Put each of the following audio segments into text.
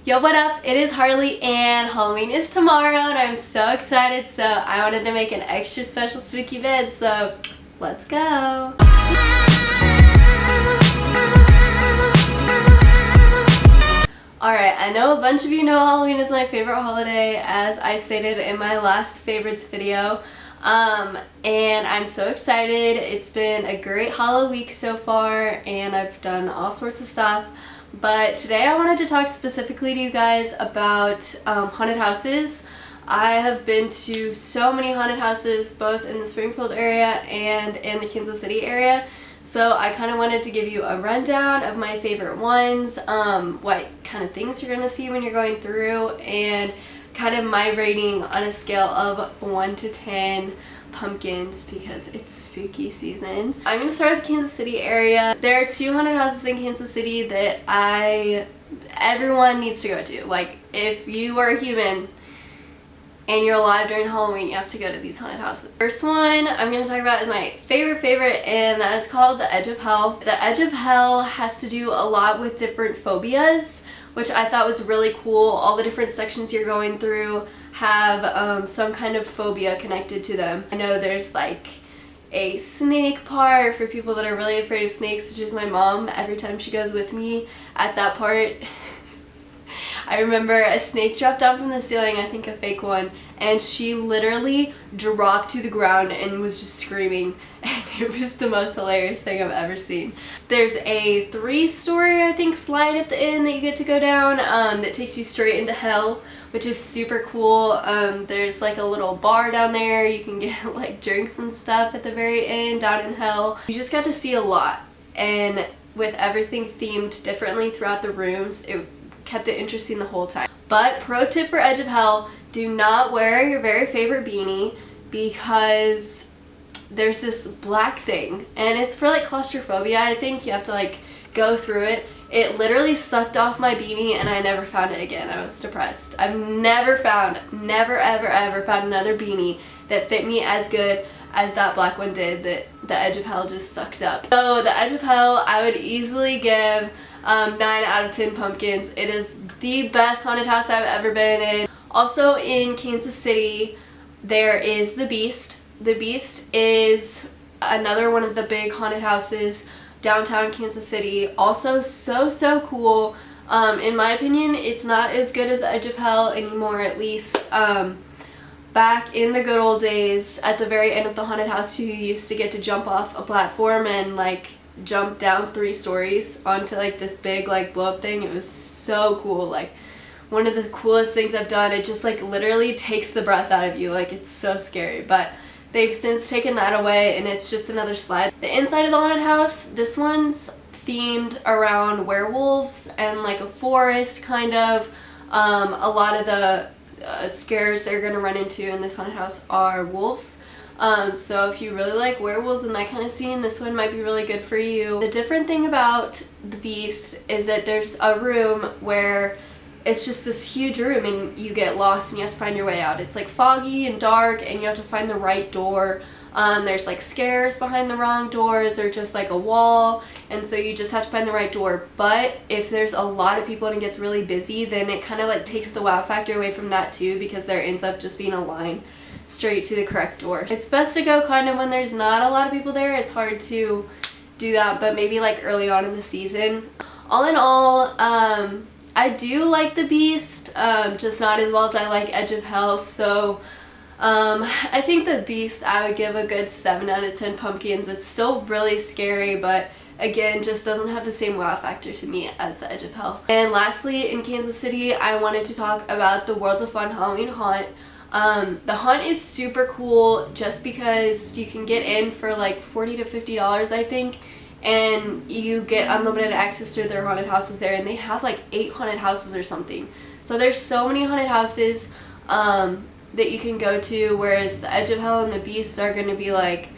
Yo, what up? It is Harley and Halloween is tomorrow and I'm so excited, so I wanted to make an extra special spooky vid, so let's go! Alright, I know a bunch of you know Halloween is my favorite holiday, as I stated in my last favorites video. And I'm so excited. It's been a great Halloween week so far and I've done all sorts of stuff. But today I wanted to talk specifically to you guys about haunted houses. I have been to so many haunted houses both in the Springfield area and in the Kansas City area. So I kind of wanted to give you a rundown of my favorite ones, what kind of things you're going to see when you're going through, and kind of my rating on a scale of 1 to 10 pumpkins because it's spooky season. I'm going to start with the Kansas City area. There are 2 haunted houses in Kansas City that everyone needs to go to. Like, if you are a human and you're alive during Halloween, you have to go to these haunted houses. First one I'm going to talk about is my favorite, and that is called the Edge of Hell. The Edge of Hell has to do a lot with different phobias, which I thought was really cool. All the different sections you're going through have some kind of phobia connected to them. I know there's like a snake part for people that are really afraid of snakes, which is my mom. Every time she goes with me at that part, I remember a snake dropped down from the ceiling, I think a fake one, and she literally dropped to the ground and was just screaming, and it was the most hilarious thing I've ever seen. There's a 3-story, I think, slide at the end that you get to go down that takes you straight into hell, which is super cool. There's like a little bar down there. You can get like drinks and stuff at the very end down in hell. You just got to see a lot, and with everything themed differently throughout the rooms, it kept it interesting the whole time. But pro tip for Edge of Hell, do not wear your very favorite beanie because there's this black thing and it's for like claustrophobia. I think you have to like go through it. It literally sucked off my beanie and I never found it again. I was depressed. I've never ever found another beanie that fit me as good as that black one did that the Edge of Hell just sucked up. So the Edge of Hell, I would easily give 9 out of 10 pumpkins. It is the best haunted house I've ever been in. Also in Kansas City, there is The Beast. The Beast is another one of the big haunted houses downtown Kansas City. Also so cool. In my opinion, it's not as good as Edge of Hell anymore, at least. Back in the good old days, at the very end of the haunted house, you used to get to jump off a platform and like jump down 3 stories onto like this big like blow up thing. It was so cool. Like one of the coolest things I've done. It just like literally takes the breath out of you. Like it's so scary, but they've since taken that away and it's just another slide. The inside of the haunted house, this one's themed around werewolves and like a forest kind of. A lot of the scares they're gonna run into in this haunted house are wolves. So if you really like werewolves and that kind of scene, this one might be really good for you. The different thing about The Beast is that there's a room where it's just this huge room and you get lost and you have to find your way out. It's like foggy and dark and you have to find the right door. There's like scares behind the wrong doors or just like a wall, and so you just have to find the right door. But if there's a lot of people and it gets really busy, then it kind of like takes the wow factor away from that too, because there ends up just being a line straight to the correct door. It's best to go kind of when there's not a lot of people there. It's hard to do that, but maybe like early on in the season. All in all, I do like The Beast, just not as well as I like Edge of Hell, so I think The Beast I would give a good 7 out of 10 pumpkins. It's still really scary, but again, just doesn't have the same wow factor to me as the Edge of Hell. And lastly, in Kansas City, I wanted to talk about the Worlds of Fun Halloween Haunt. The haunt is super cool just because you can get in for like $40 to $50, I think, and you get unlimited access to their haunted houses there, and they have like 8 haunted houses or something. So there's so many haunted houses that you can go to, whereas the Edge of Hell and the Beast are going to be like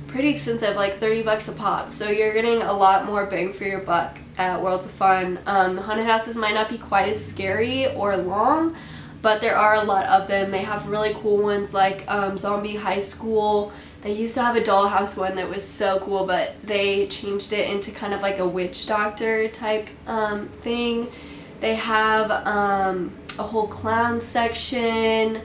pretty expensive, like $30 a pop. So you're getting a lot more bang for your buck at Worlds of Fun. The haunted houses might not be quite as scary or long, but there are a lot of them. They have really cool ones like Zombie High School. They used to have a dollhouse one that was so cool, but they changed it into kind of like a witch doctor type thing. They have a whole clown section.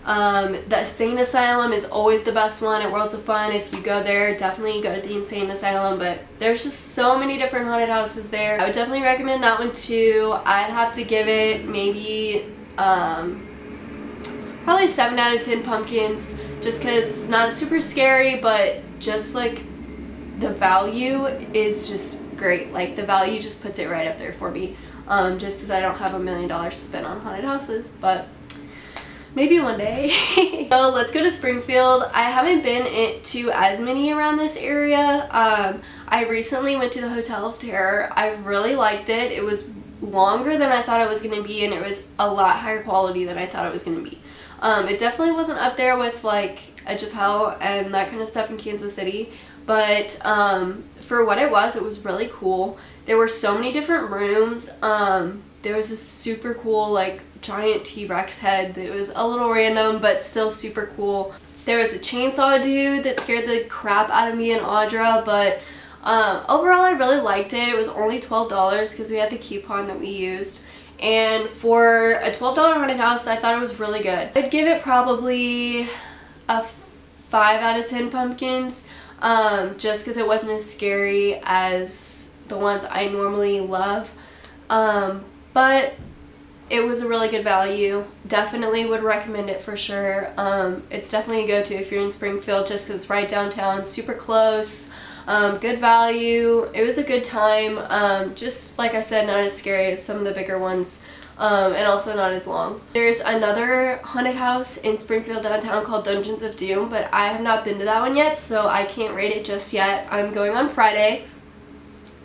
The Insane Asylum is always the best one at Worlds of Fun. If you go there, definitely go to the Insane Asylum, but there's just so many different haunted houses there. I would definitely recommend that one too. I'd have to give it maybe probably 7 out of 10 pumpkins, just because it's not super scary, but just like the value is just great. Like the value just puts it right up there for me, just because I don't have $1 million to spend on haunted houses, but maybe one day. So let's go to Springfield. I haven't been to as many around this area. I recently went to the Hotel of Terror. I really liked it. It was longer than I thought it was going to be, and it was a lot higher quality than I thought it was going to be. It definitely wasn't up there with like Edge of Hell and that kind of stuff in Kansas City, but for what it was really cool. There were so many different rooms. There was a super cool like giant T-Rex head that was a little random but still super cool. There was a chainsaw dude that scared the crap out of me and Audra, but overall I really liked it. It was only $12 because we had the coupon that we used. And for a $12 haunted house, I thought it was really good. I'd give it probably a 5 out of 10 pumpkins, just because it wasn't as scary as the ones I normally love. But it was a really good value. Definitely would recommend it for sure. It's definitely a go-to if you're in Springfield, just because it's right downtown, super close. Good value. It was a good time. Just like I said, not as scary as some of the bigger ones, and also not as long. There's another haunted house in Springfield downtown called Dungeons of Doom, but I have not been to that one yet, so I can't rate it just yet. I'm going on Friday,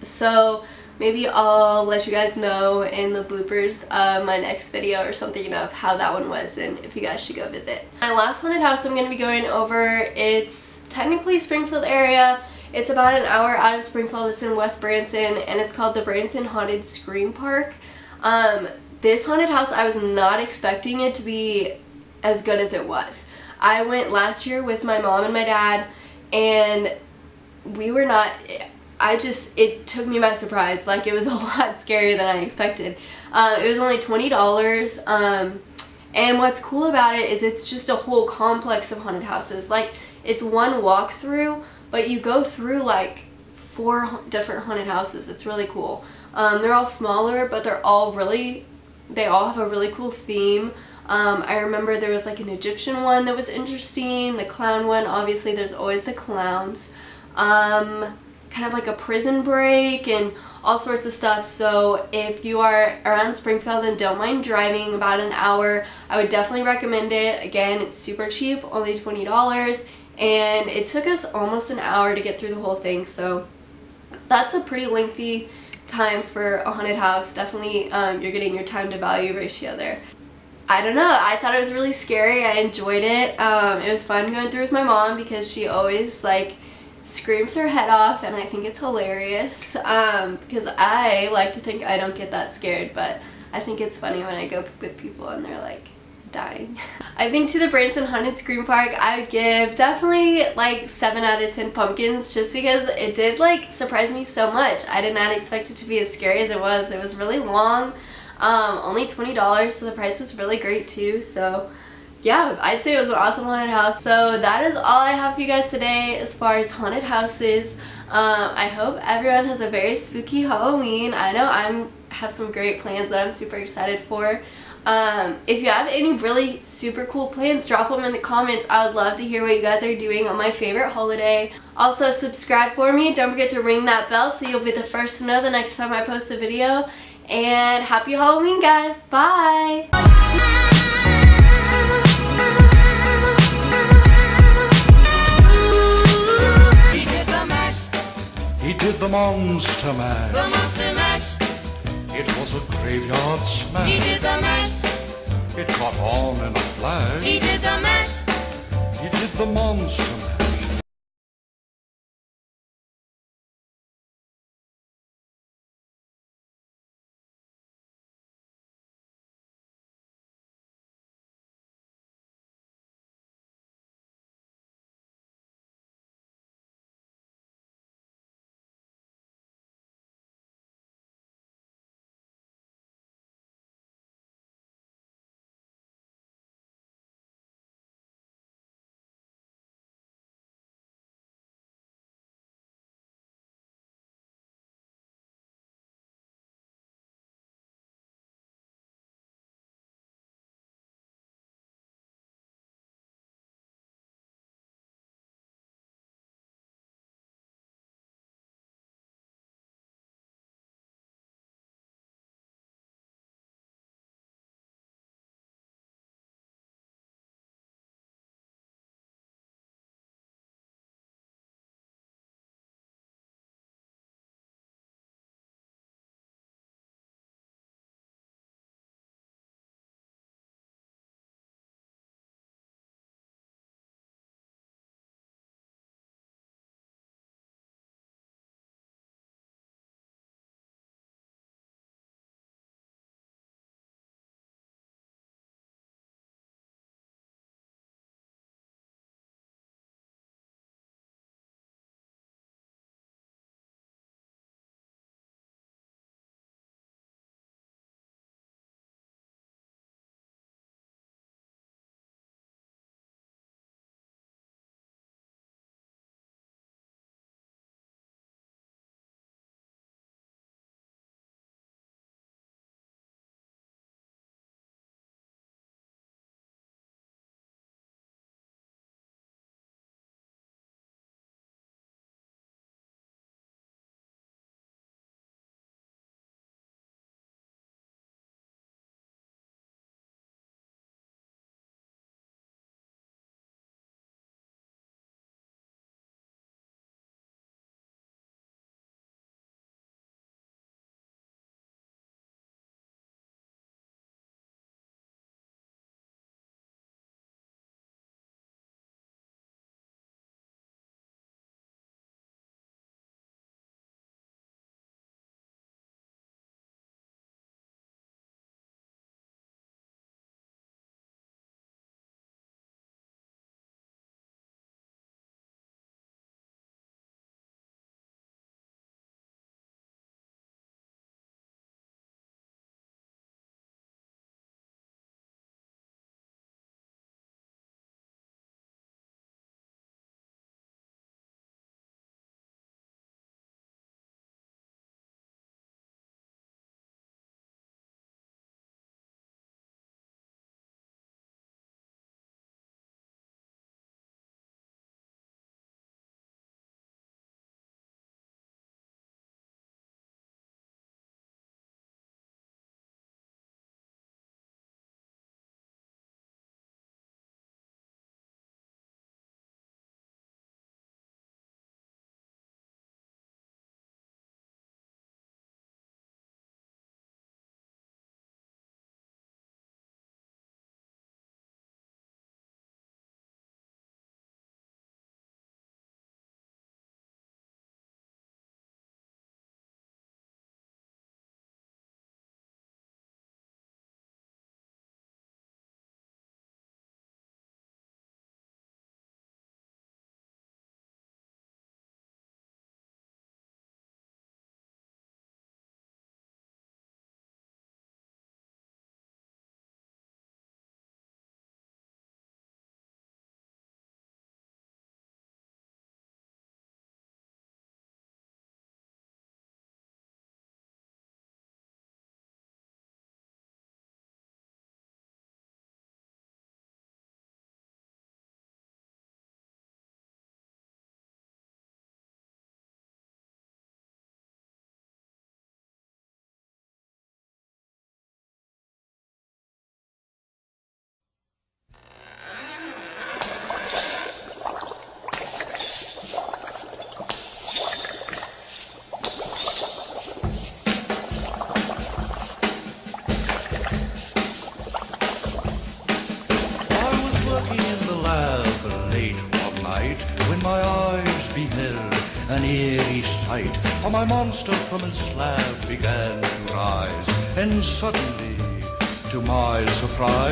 so maybe I'll let you guys know in the bloopers of my next video or something of how that one was and if you guys should go visit. My last haunted house I'm going to be going over, it's technically Springfield area. It's about an hour out of Springfield. It's in West Branson, and it's called the Branson Haunted Scream Park. This haunted house, I was not expecting it to be as good as it was. I went last year with my mom and my dad, and we were not, it took me by surprise. Like, it was a lot scarier than I expected. It was only $20, and what's cool about it is it's just a whole complex of haunted houses. Like, it's one walkthrough, but you go through like 4 different haunted houses. It's really cool. They're all smaller, but they all have a really cool theme. I remember there was like an Egyptian one that was interesting, the clown one, obviously there's always the clowns, kind of like a prison break and all sorts of stuff. So if you are around Springfield and don't mind driving about an hour, I would definitely recommend it. Again, it's super cheap, only $20. And it took us almost an hour to get through the whole thing, so that's a pretty lengthy time for a haunted house. Definitely you're getting your time to value ratio there. I don't know, I thought it was really scary. I enjoyed it. It was fun going through with my mom because she always like screams her head off, and I think it's hilarious because I like to think I don't get that scared, but I think it's funny when I go with people and they're like dying. I think to the Branson Haunted Scream Park, I would give definitely like 7 out of 10 pumpkins, just because it did like surprise me so much. I did not expect it to be as scary as it was. It was really long, only $20, so the price was really great too. So yeah, I'd say it was an awesome haunted house. So that is all I have for you guys today as far as haunted houses. I hope everyone has a very spooky Halloween. I know I have some great plans that I'm super excited for. If you have any really super cool plans, drop them in the comments. I would love to hear what you guys are doing on my favorite holiday. Also, subscribe for me. Don't forget to ring that bell so you'll be the first to know the next time I post a video. And happy Halloween, guys. Bye! He did the monster mash. The monster mash. It was a graveyard smash. He did the mash. It caught on in a flash. He did the mash. He did the monster mash. an eerie sight, for my monster from his slab began to rise, and suddenly, to my surprise,